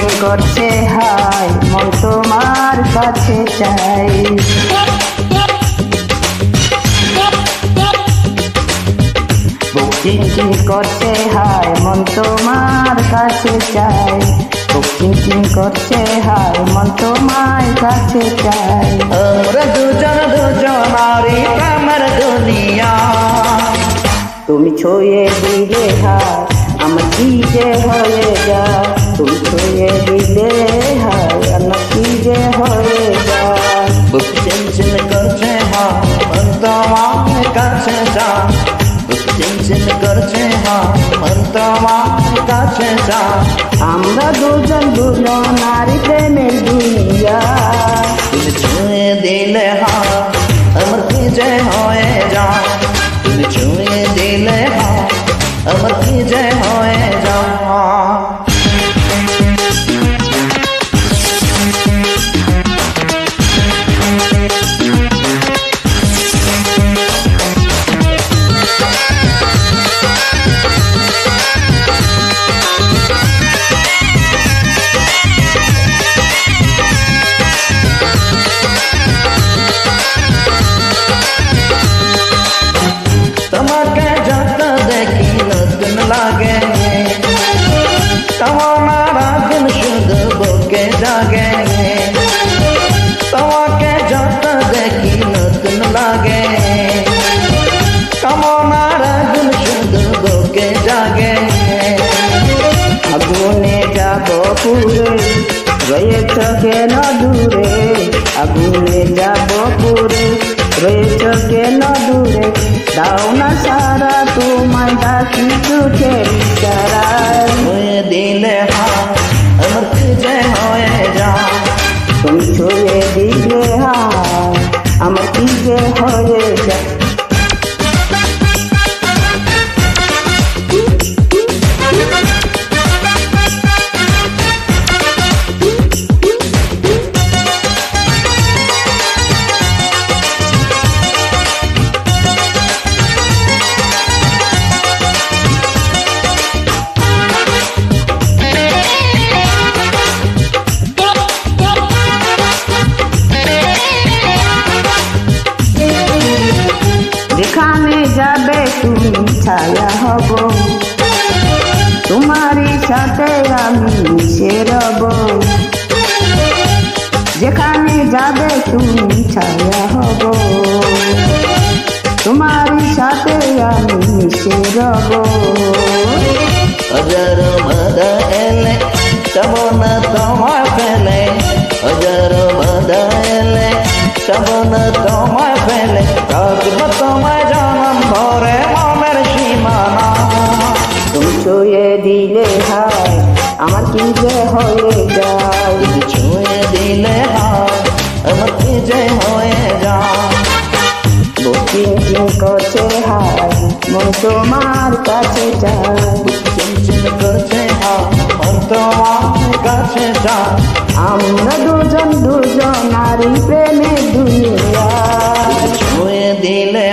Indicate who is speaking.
Speaker 1: চিং করছে হায় মন তোমার কাছে চাই। বুক চিং চিং করছে হায় মন তোমার কাছে চাই। বুক চিং চিং করছে হায় মন তোমার কাছে চাই।
Speaker 2: আমরা দুজন দুজনারই প্রেমের দুনিয়া,
Speaker 1: তুমি ছুঁয়ে দিলে হায় আমার কি যে হয়ে যায়। তুমি ছুঁয়ে দিলে হায় আমার কি যে হয়ে যায়।
Speaker 2: বুক চিনচিন করছে হায় মন তোমার কাছে যায়। বুক চিনচিন করছে হায় মন তোমার কাছে যায়।
Speaker 1: আমরা দুজন দুজনারই প্রেমের দুনিয়া,
Speaker 2: তুমি ছুঁয়ে দিলে হায় আমার কি যে হয়ে যায়। তুমি ছুঁয়ে দিলে হায় আমার কি যে হয়ে যায়। তোমাকে যত দেখি নতুন লাগে, তোমার আগুন শুধু বুকে জাগে। তোমাকে যত দেখি নতুন লাগে, তোমার আগুন শুধু বুকে জাগে।
Speaker 1: আগুনে যাব পুরে রয়েছ কেন দূরে। আগুনে যাব পুরে রয়েছ কেন দূরে। দাও না সারা তোমায় ডাকি চোখের ইশারায়।
Speaker 2: ছুঁয়ে দিলে হায় আমার কি যে হয়ে যায়।
Speaker 1: তুমি ছুঁয়ে দিলে হায় আমার কি যে হয়ে যায়। যেখানে যাবে তুমি ছায়া হব, তোমারই সাথে আমি মিশে রব। যেখানে যাবে তুমি ছায়া হব, তোমারই সাথে আমি মিশে রব।
Speaker 2: হাজারো বাধা এলে তব না তোমায় ফেলে। হাজারো বাধা এলে তব না তোমায় ফেলে। রাখব তোমায় জনম ভরে মনের সীমানা।
Speaker 1: তুমি ছুঁয়ে দিলে হায় আমার কি যে হয়ে যায়।
Speaker 2: তুমি ছুঁয়ে দিলে হায় আমার কি যে হয়ে যায়।
Speaker 1: বুক চিং চিং করছে হায় মন তোমার কাছে যায়।
Speaker 2: চিনচিন করছে হায় মন তোমার কাছে যায়।
Speaker 1: আমরা দুজন দুজনারই প্রেমের দুনিয়া,
Speaker 2: ছুঁয়ে দিলে